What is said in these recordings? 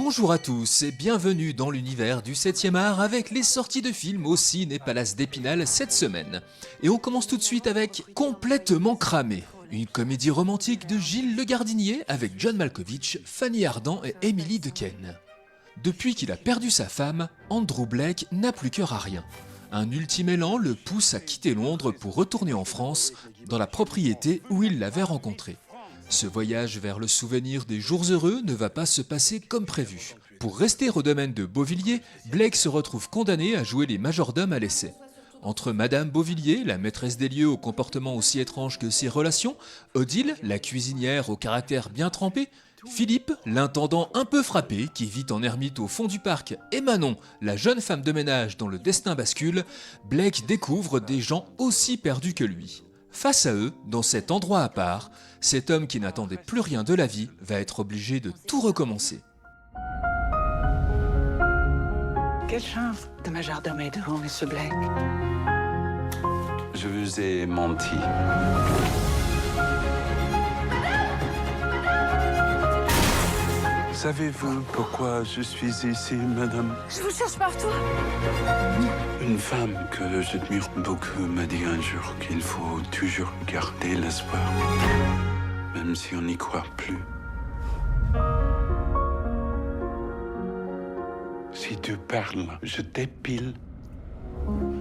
Bonjour à tous et bienvenue dans l'univers du 7e art avec les sorties de films au Ciné Palace d'Épinal cette semaine. Et on commence tout de suite avec Complètement cramé, une comédie romantique de Gilles Le Gardinier avec John Malkovich, Fanny Ardant et Emily Dequesne. Depuis qu'il a perdu sa femme, Andrew Blake n'a plus cœur à rien. Un ultime élan le pousse à quitter Londres pour retourner en France, dans la propriété où il l'avait rencontrée. Ce voyage vers le souvenir des jours heureux ne va pas se passer comme prévu. Pour rester au domaine de Beauvilliers, Blake se retrouve condamné à jouer les majordomes à l'essai. Entre Madame Beauvilliers, la maîtresse des lieux au comportement aussi étrange que ses relations, Odile, la cuisinière au caractère bien trempé, Philippe, l'intendant un peu frappé qui vit en ermite au fond du parc, et Manon, la jeune femme de ménage dont le destin bascule, Blake découvre des gens aussi perdus que lui. Face à eux, dans cet endroit à part, cet homme qui n'attendait plus rien de la vie va être obligé de tout recommencer. Quelle chance de majordome est devant Monsieur Blake. Je vous ai menti. Savez-vous pourquoi je suis ici, madame? Je vous cherche partout. Une femme que j'admire beaucoup m'a dit un jour qu'il faut toujours garder l'espoir, même si on n'y croit plus. Si tu parles, je t'épile.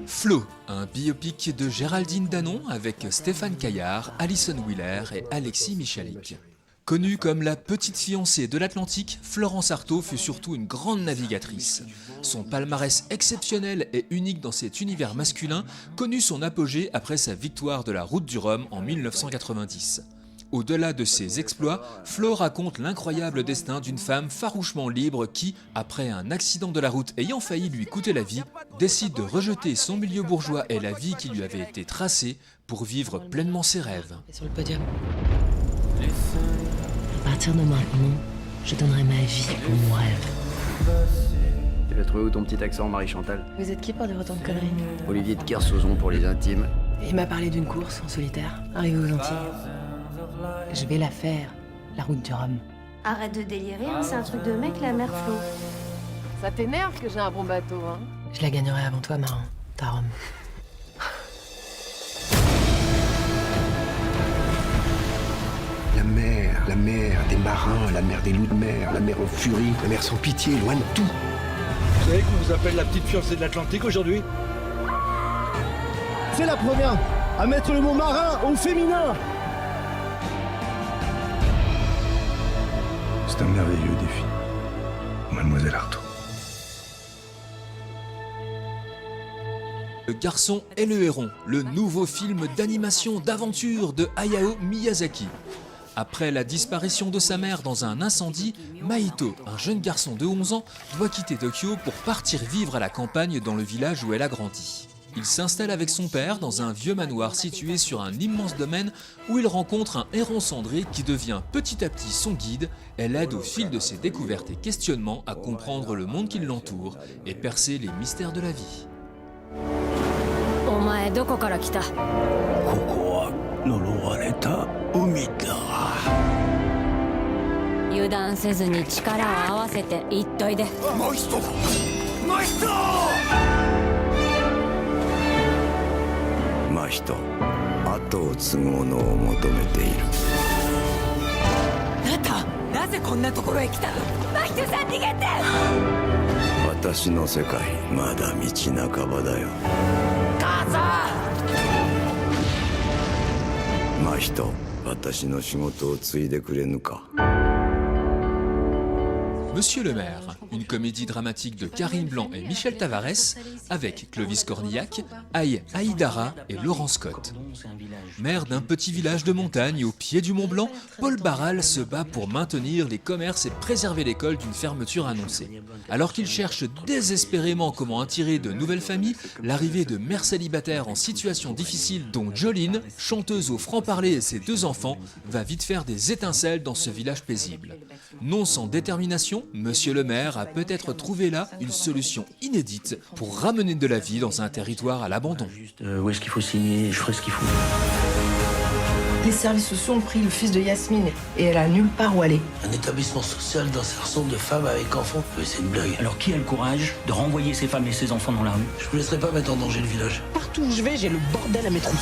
Flo, un biopic de Géraldine Danon avec Stéphane Caillard, Alison Wheeler et Alexis Michalik. Connue comme la petite fiancée de l'Atlantique, Florence Artaud fut surtout une grande navigatrice. Son palmarès exceptionnel et unique dans cet univers masculin connut son apogée après sa victoire de la Route du Rhum en 1990. Au-delà de ses exploits, Flo raconte l'incroyable destin d'une femme farouchement libre qui, après un accident de la route ayant failli lui coûter la vie, décide de rejeter son milieu bourgeois et la vie qui lui avait été tracée pour vivre pleinement ses rêves. Sur le podium. À partir de maintenant, je donnerai ma vie pour mon rêve. Tu l'as trouvé où ton petit accent, Marie-Chantal? Vous êtes qui pour dire autant de conneries? Olivier de Kersauzon pour les intimes. Il m'a parlé d'une course en solitaire, arrivé aux Antilles. Je vais la faire, la route du Rhum. Arrête de délirer, hein, c'est un truc de mec, la mère Flo. Ça t'énerve que j'ai un bon bateau, hein? Je la gagnerai avant toi, Marin, ta Rome. La mer des marins, la mer des loups de mer, la mer en furie, la mer sans pitié, loin de tout. Vous savez qu'on vous appelle la petite fiancée de l'Atlantique aujourd'hui? C'est la première à mettre le mot marin au féminin. C'est un merveilleux défi, Mademoiselle Artaud. Le garçon et le héron, le nouveau film d'animation d'aventure de Hayao Miyazaki. Après la disparition de sa mère dans un incendie, Mahito, un jeune garçon de 11 ans, doit quitter Tokyo pour partir vivre à la campagne dans le village où elle a grandi. Il s'installe avec son père dans un vieux manoir situé sur un immense domaine où il rencontre un héron cendré qui devient petit à petit son guide et l'aide au fil de ses découvertes et questionnements à comprendre le monde qui l'entoure et percer les mystères de la vie. お前どこから来た？ここは呪われた海だ。油断せずに力を合わせて言っといで。もう一度だ。もう一度。真人、後を継ぐ者を求めている。あなた、なぜこんなところへ来たの？マヒトさん逃げて！私の世界、まだ道半ばだよ。母さん！真人、私の仕事を継いでくれぬか。 Monsieur le maire, une comédie dramatique de Karine Blanc et Michel Tavares avec Clovis Cornillac, Aïe Haïdara et Laurent Scott. Maire d'un petit village de montagne au pied du Mont Blanc, Paul Barral se bat pour maintenir les commerces et préserver l'école d'une fermeture annoncée. Alors qu'il cherche désespérément comment attirer de nouvelles familles, l'arrivée de mères célibataires en situation difficile dont Jolene, chanteuse au franc-parler et ses 2 enfants, va vite faire des étincelles dans ce village paisible. Non sans détermination, Monsieur le maire a peut-être trouvé là une solution inédite pour ramener de la vie dans un territoire à l'abandon. Où est-ce qu'il faut signer? Je ferai ce qu'il faut. Les services sociaux ont pris le fils de Yasmine et elle a nulle part où aller. Un établissement social d'insertion de femmes avec enfants. Mais c'est une blague. Alors qui a le courage de renvoyer ces femmes et ces enfants dans la rue? Je vous laisserai pas mettre en danger le village. Partout où je vais, j'ai le bordel à mes trousses.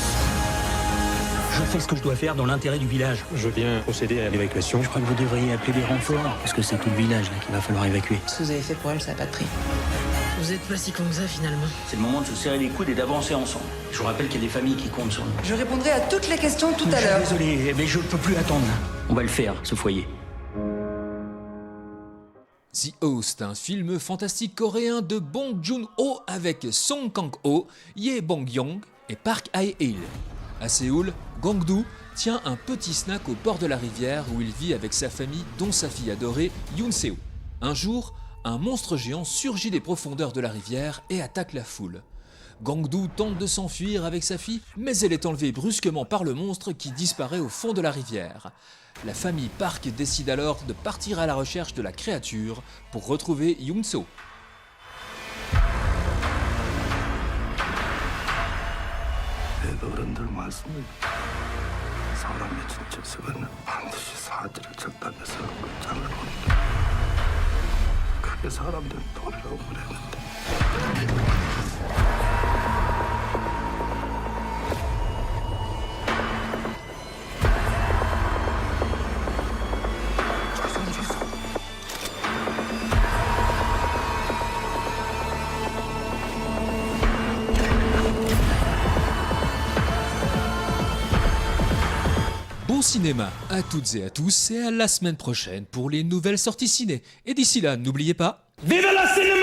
Je fais ce que je dois faire dans l'intérêt du village. Je viens procéder à l'évacuation. Je crois que vous devriez appeler des renforts, parce que c'est tout le village là qu'il va falloir évacuer. Ce que vous avez fait pour elle, ça n'a pas de prix. Vous êtes pas si con que ça finalement. C'est le moment de se serrer les coudes et d'avancer ensemble. Je vous rappelle qu'il y a des familles qui comptent sur nous. Je répondrai à toutes les questions tout à l'heure. Je suis désolé, mais je ne peux plus attendre. On va le faire, ce foyer. The Host, un film fantastique coréen de Bong Joon-ho avec Song Kang-ho, Ye Bong-yong et Park Hae-il. À Séoul, Gangdu tient un petit snack au bord de la rivière où il vit avec sa famille dont sa fille adorée, Yoon Seo. Un jour, un monstre géant surgit des profondeurs de la rivière et attaque la foule. Gangdu tente de s'enfuir avec sa fille, mais elle est enlevée brusquement par le monstre qui disparaît au fond de la rivière. La famille Park décide alors de partir à la recherche de la créature pour retrouver Yoon Seo. 어른들 말씀은 사람의 정체성은 반드시 사지를 적당해서 끝장을 보는 게 그게 사람들은 도리라고 그랬는데 Bon cinéma à toutes et à tous et à la semaine prochaine pour les nouvelles sorties ciné. Et d'ici là, n'oubliez pas... Vive la cinéma!